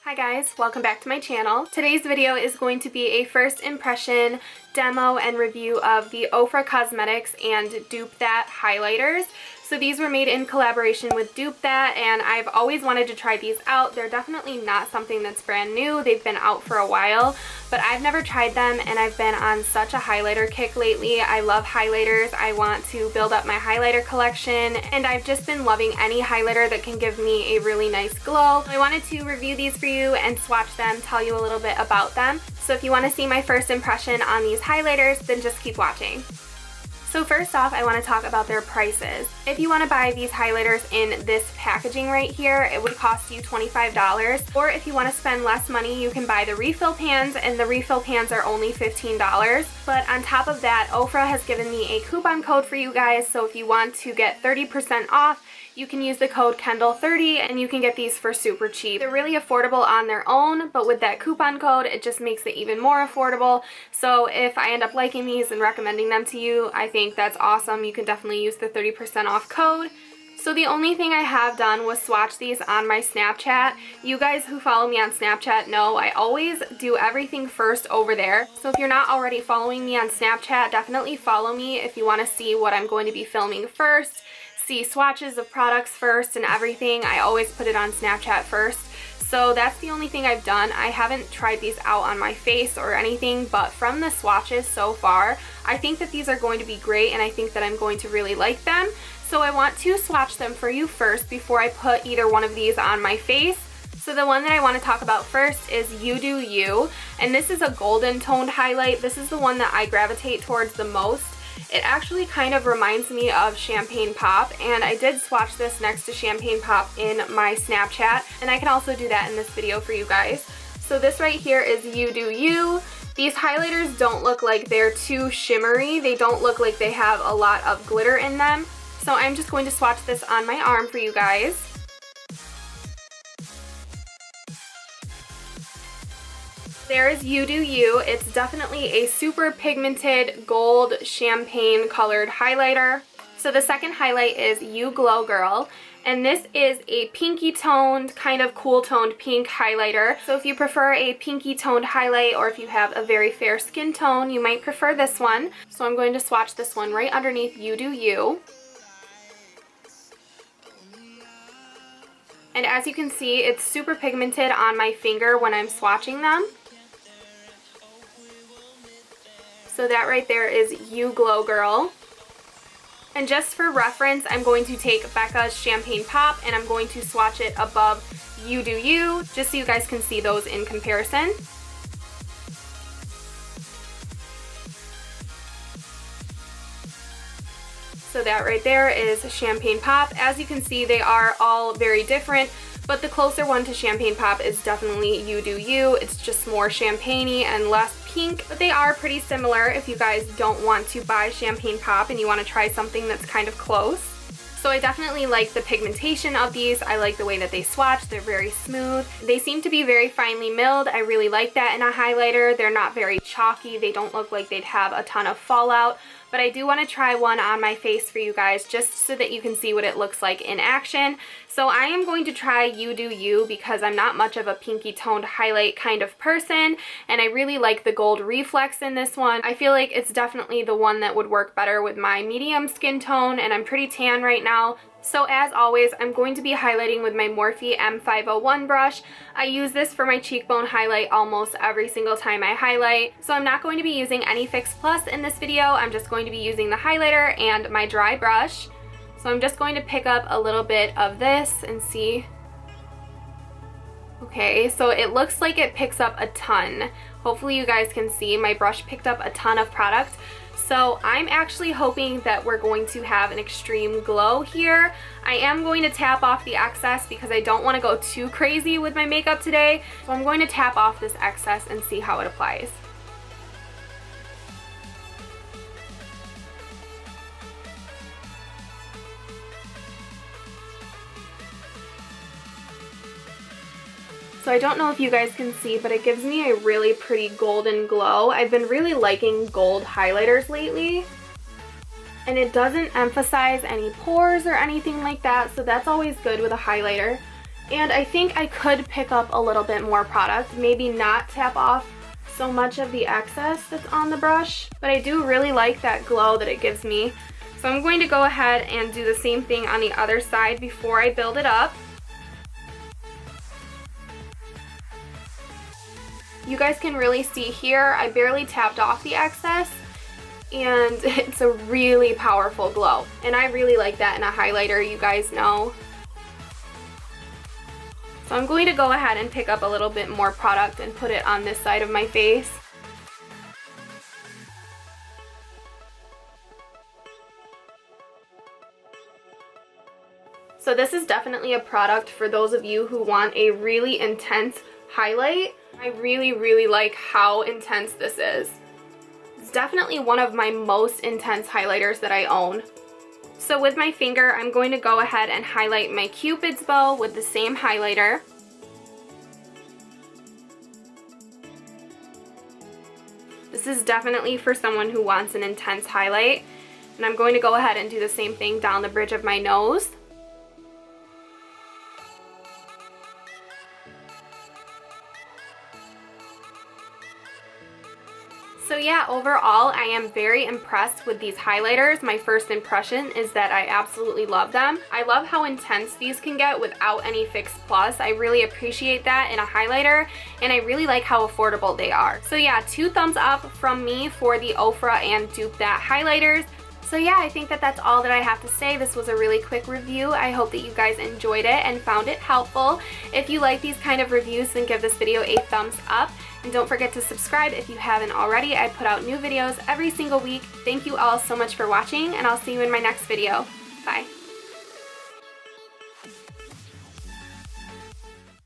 Hi guys, welcome back to my channel. Today's video is going to be a first impression demo and review of the OFRA Cosmetics and Dupethat Highlighters. So these were made in collaboration with Dupethat, and I've always wanted to try these out. They're definitely not something that's brand new. They've been out for a while, but I've never tried them, and I've been on such a highlighter kick lately. I love highlighters. I want to build up my highlighter collection, and I've just been loving any highlighter that can give me a really nice glow. I wanted to review these for you and swatch them, tell you a little bit about them. So if you want to see my first impression on these highlighters, then just keep watching. So first off, I want to talk about their prices. If you want to buy these highlighters in this packaging right here, it would cost you $25. Or if you want to spend less money, you can buy the refill pans, and the refill pans are only $15. But on top of that, OFRA has given me a coupon code for you guys, so if you want to get 30% off, you can use the code Kendall30 and you can get these for super cheap. They're really affordable on their own, but with that coupon code, it just makes it even more affordable. So if I end up liking these and recommending them to you, I think that's awesome. You can definitely use the 30% off code. So the only thing I have done was swatch these on my Snapchat. You guys who follow me on Snapchat know I always do everything first over there. So if you're not already following me on Snapchat, definitely follow me if you want to see what I'm going to be filming first. See swatches of products first and everything. I always put it on Snapchat first. So that's the only thing I've done. I haven't tried these out on my face or anything, but from the swatches so far, I think that these are going to be great, and I think that I'm going to really like them. So I want to swatch them for you first before I put either one of these on my face. So the one that I want to talk about first is You Do You, and this is a golden toned highlight. This is the one that I gravitate towards the most. It actually kind of reminds me of Champagne Pop, and I did swatch this next to Champagne Pop in my Snapchat, and I can also do that in this video for you guys. So this right here is You Do You. These highlighters don't look like they're too shimmery. They don't look like they have a lot of glitter in them. So I'm just going to swatch this on my arm for you guys. There is You Do You. It's definitely a super pigmented gold champagne colored highlighter. So the second highlight is You Glow Girl, and this is a pinky toned, kind of cool toned pink highlighter. So if you prefer a pinky toned highlight, or if you have a very fair skin tone, you might prefer this one. So I'm going to swatch this one right underneath You Do You. And as you can see, it's super pigmented on my finger when I'm swatching them. So that right there is You Glow Girl. And just for reference, I'm going to take BECCA's Champagne Pop and I'm going to swatch it above You Do You, just so you guys can see those in comparison. So that right there is Champagne Pop. As you can see, they are all very different, but the closer one to Champagne Pop is definitely You Do You. It's just more champagne-y and less pink, but they are pretty similar if you guys don't want to buy Champagne Pop and you want to try something that's kind of close. So I definitely like the pigmentation of these. I like the way that they swatch. They're very smooth. They seem to be very finely milled. I really like that in a highlighter. They're not very chalky. They don't look like they'd have a ton of fallout. But I do want to try one on my face for you guys just so that you can see what it looks like in action. So I am going to try You Do You because I'm not much of a pinky toned highlight kind of person, and I really like the gold reflex in this one. I feel like it's definitely the one that would work better with my medium skin tone, and I'm pretty tan right now. So as always, I'm going to be highlighting with my Morphe M501 brush. I use this for my cheekbone highlight almost every single time I highlight. So I'm not going to be using any Fix Plus in this video. I'm just going to be using the highlighter and my dry brush. So I'm just going to pick up a little bit of this and see. Okay, so it looks like it picks up a ton. Hopefully you guys can see my brush picked up a ton of product. So I'm actually hoping that we're going to have an extreme glow here. I am going to tap off the excess because I don't want to go too crazy with my makeup today. So I'm going to tap off this excess and see how it applies. So I don't know if you guys can see, but it gives me a really pretty golden glow. I've been really liking gold highlighters lately. And it doesn't emphasize any pores or anything like that, so that's always good with a highlighter. And I think I could pick up a little bit more product, maybe not tap off so much of the excess that's on the brush, but I do really like that glow that it gives me. So I'm going to go ahead and do the same thing on the other side before I build it up. You guys can really see here, I barely tapped off the excess, and it's a really powerful glow. And I really like that in a highlighter, you guys know. So I'm going to go ahead and pick up a little bit more product and put it on this side of my face. So this is definitely a product for those of you who want a really intense highlight. I really like how intense this is. It's definitely one of my most intense highlighters that I own. So with my finger, I'm going to go ahead and highlight my Cupid's bow with the same highlighter. This is definitely for someone who wants an intense highlight. And I'm going to go ahead and do the same thing down the bridge of my nose. So yeah, overall, I am very impressed with these highlighters. My first impression is that I absolutely love them. I love how intense these can get without any Fix Plus. I really appreciate that in a highlighter, and I really like how affordable they are. So yeah, 2 thumbs up from me for the OFRA and Dupethat highlighters. So yeah, I think that that's all that I have to say. This was a really quick review. I hope that you guys enjoyed it and found it helpful. If you like these kind of reviews, then give this video a thumbs up. And don't forget to subscribe if you haven't already. I put out new videos every single week. Thank you all so much for watching, and I'll see you in my next video. Bye.